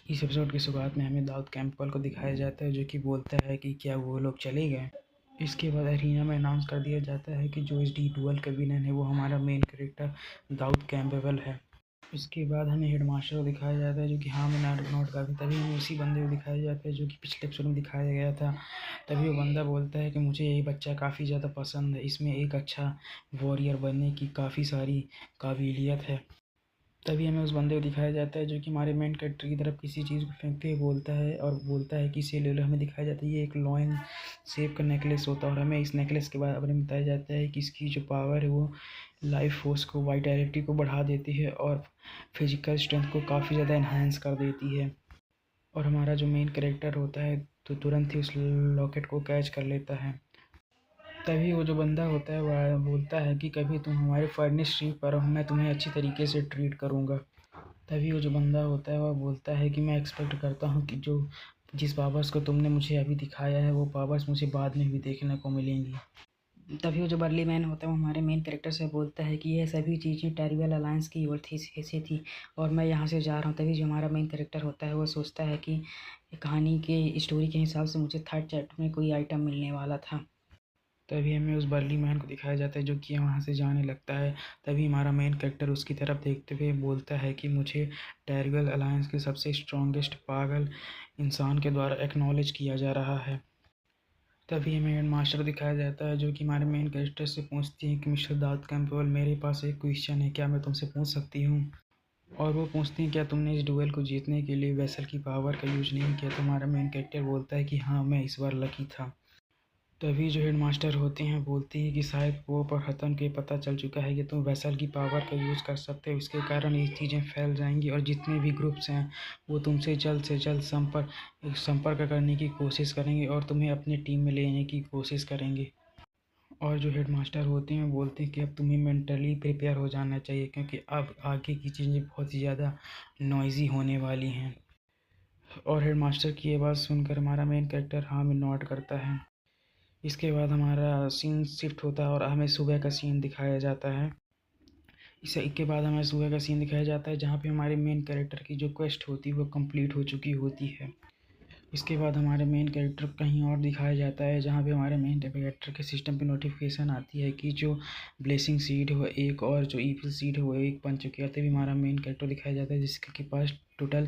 इस एपिसोड की शुरुआत में हमें दाऊद कैंपबेल को दिखाया जाता है, जो कि बोलता है कि क्या वो लोग चले गए। इसके बाद अरीना में अनाउंस कर दिया जाता है कि जो इस डी डुअल का विलन है वो हमारा मेन कैरेक्टर दाऊद कैंपबेल है। इसके बाद हमें हेडमास्टर को दिखाया जाता है, जो कि हाँ मैं नोट करता। तभी हमें उसी बंदे को दिखाया जाता है जो कि पिछले एपिसोड में दिखाया गया था। तभी वो बंदा बोलता है कि मुझे यही बच्चा काफ़ी ज़्यादा पसंद है, इसमें एक अच्छा वॉरियर बनने की काफ़ी सारी काबिलियत है। तभी हमें उस बंदे को दिखाया जाता है जो कि हमारे मेन कैरेक्टर की तरफ किसी चीज़ को फेंकते हुए बोलता है और बोलता है कि इसे ले लो। हमें दिखाया जाता है ये एक लॉयन शेप का नेकलेस होता है और हमें इस नेकलेस के बारे में बताया जाता है कि इसकी जो पावर है वो लाइफ फोर्स को, वाइटैलिटी को बढ़ा देती है और फिजिकल स्ट्रेंथ को काफ़ी ज़्यादा इन्हांस कर देती है। और हमारा जो मेन कैरेक्टर होता है तो तुरंत ही उस लॉकेट को कैच कर लेता है। तभी वो जो बंदा होता है वह बोलता है कि कभी तुम हमारे फर्निश ट्रिप पर हो, मैं तुम्हें अच्छी तरीके से ट्रीट करूँगा। तभी वो जो बंदा होता है वह बोलता है कि मैं एक्सपेक्ट करता हूँ कि जो जिस पावर्स को तुमने मुझे अभी दिखाया है वो पावर्स मुझे बाद में भी देखने को मिलेंगी। तभी वो जो बर्ली मैन होता है वो हमारे मेन कैरेक्टर से बोलता है कि यह सभी चीज़ें टेरिबल अलायंस की ओर थी से थी और मैं यहाँ से जा रहा हूँ। तभी जो हमारा मेन कैरेक्टर होता है वो सोचता है कि कहानी के स्टोरी के हिसाब से मुझे थर्ड चैप्टर में कोई आइटम मिलने वाला था। तभी हमें उस बर्ली मैन को दिखाया जाता है जो कि वहाँ से जाने लगता है। तभी हमारा मेन कैरेक्टर उसकी तरफ देखते हुए बोलता है कि मुझे टेरिबल अलायंस के सबसे स्ट्रॉन्गेस्ट पागल इंसान के द्वारा एक्नॉलेज किया जा रहा है। तभी हमें हेडमास्टर दिखाया जाता है जो कि हमारे मेन कैरेक्टर से पूछती है कि मिस्टर दाऊद कैंपबेल, मेरे पास एक क्वेश्चन है, क्या मैं तुमसे पूछ सकती हूँ। और वो पूछती हैं क्या तुमने इस डुएल को जीतने के लिए वेसल की पावर का यूज नहीं किया। तो हमारा मेन कैरेक्टर बोलता है कि हाँ मैं इस बार लकी था। तभी जो हेडमास्टर होते हैं बोलती है कि शायद पोप और हतन के पता चल चुका है कि तुम वेसल की पावर का यूज़ कर सकते हो, इसके कारण ये चीज़ें फैल जाएंगी और जितने भी ग्रुप्स हैं वो तुमसे जल्द से जल्द संपर्क करने की कोशिश करेंगे और तुम्हें अपनी टीम में लेने की कोशिश करेंगे। और जो हेडमास्टर होते हैं बोलते हैं कि अब तुम्हें मेंटली प्रिपेयर हो जाना चाहिए, क्योंकि अब आगे की चीज़ें बहुत ही ज़्यादा नॉइज़ी होने वाली हैं। और हेडमास्टर की ये बात सुनकर हमारा मेन कैरेक्टर हाँ में नोट करता है। इसके बाद हमारा सीन शिफ्ट होता है और हमें सुबह का सीन दिखाया जाता है। इसके बाद हमें सुबह का सीन दिखाया जाता है जहाँ पे हमारे मेन कैरेक्टर की जो क्वेस्ट होती है वो कंप्लीट हो चुकी होती है। इसके बाद हमारे मेन कैरेक्टर कहीं और दिखाया जाता है जहाँ पे हमारे मेन कैरेक्टर के सिस्टम पे नोटिफिकेशन आती है कि जो ब्लेसिंग सीड है वो एक और जो ईविल सीड है वो एक बन चुकी है। तभी हमारा मेन कैरेक्टर दिखाया जाता है जिसके पास टोटल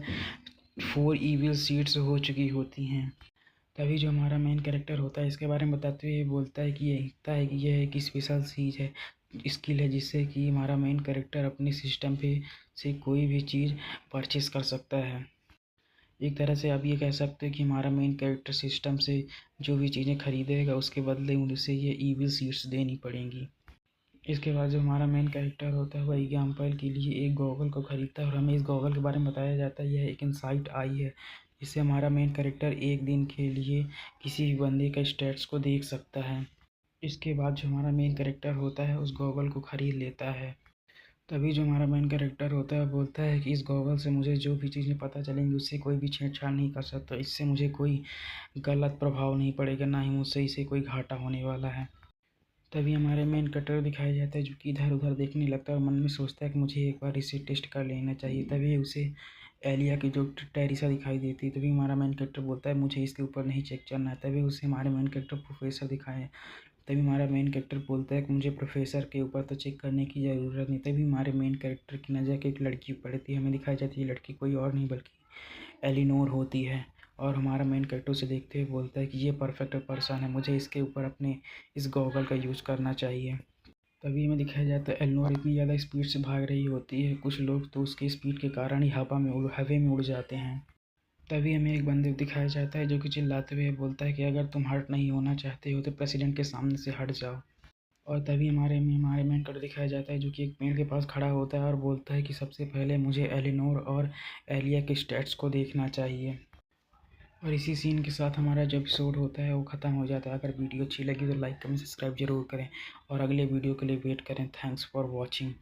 4 ईविल सीड्स हो चुकी होती हैं। तभी जो हमारा मेन कैरेक्टर होता है इसके बारे में बताते हुए बोलता है कि यह एक स्पेशल चीज़ है, स्किल है, जिससे कि हमारा मेन कैरेक्टर अपने सिस्टम पे से कोई भी चीज़ परचेस कर सकता है। एक तरह से आप ये कह सकते हैं कि हमारा मेन कैरेक्टर सिस्टम से जो भी चीज़ें खरीदेगा उसके बदले उनसे ये ईविल सीड्स देनी पड़ेंगी। इसके बाद जो हमारा मेन कैरेक्टर होता है वह एग्जाम्पल के लिए एक गॉगल को खरीदता है और हमें इस गॉगल के बारे में बताया जाता है यह एक इनसाइट आई है, जिससे हमारा मेन कैरेक्टर एक दिन के लिए किसी भी बंदे का स्टेट्स को देख सकता है। इसके बाद जो हमारा मेन कैरेक्टर होता है उस गॉगल को खरीद लेता है। तभी जो हमारा मेन कैरेक्टर होता है बोलता है कि इस गॉगल से मुझे जो भी चीज़ें पता चलेंगी उससे कोई भी छेड़छाड़ नहीं कर सकता, इससे मुझे कोई गलत प्रभाव नहीं पड़ेगा, ना ही मुझसे इसे कोई घाटा होने वाला है। तभी हमारे मेन कैरेक्टर दिखाया जाता है जो कि इधर उधर देखने लगता है और मन में सोचता है कि मुझे एक बार इसे टेस्ट कर लेना चाहिए। तभी उसे एलिया की जो टेरिसा दिखाई देती है। तभी हमारा मेन कैरेक्टर बोलता है मुझे इसके ऊपर नहीं चेक करना है। तभी उसे हमारे मेन कैरेक्टर प्रोफेसर दिखाए। तभी हमारा मेन कैरेक्टर बोलता है कि मुझे प्रोफेसर के ऊपर तो चेक करने की ज़रूरत नहीं। तभी हमारे मेन कैरेक्टर की नज़र एक लड़की पड़ती है। हमें दिखाई जाती है लड़की कोई और नहीं बल्कि एलिनोर होती है और हमारा मेन कैरेक्टर उसे देखते हुए बोलता है कि ये परफेक्ट पर्सन है, मुझे इसके ऊपर अपने इस गॉगल का यूज़ करना चाहिए। तभी हमें दिखाया जाता है एलिनोर इतनी ज़्यादा स्पीड से भाग रही होती है, कुछ लोग तो उसकी स्पीड के कारण ही हवा में उड़ जाते हैं। तभी हमें एक बंदे को दिखाया जाता है जो कि चिल्लाते हुए बोलता है कि अगर तुम हर्ट नहीं होना चाहते हो तो प्रेसिडेंट के सामने से हट जाओ। और तभी हमारे मेंटर दिखाया जाता है जो कि एक पेड़ के पास खड़ा होता है और बोलता है कि सबसे पहले मुझे एलिनोर और एलिया के स्टैट्स को देखना चाहिए। और इसी सीन के साथ हमारा जो एपिसोड होता है वो ख़त्म हो जाता है। अगर वीडियो अच्छी लगी तो लाइक कमेंट सब्सक्राइब जरूर करें और अगले वीडियो के लिए वेट करें। Thanks for watching.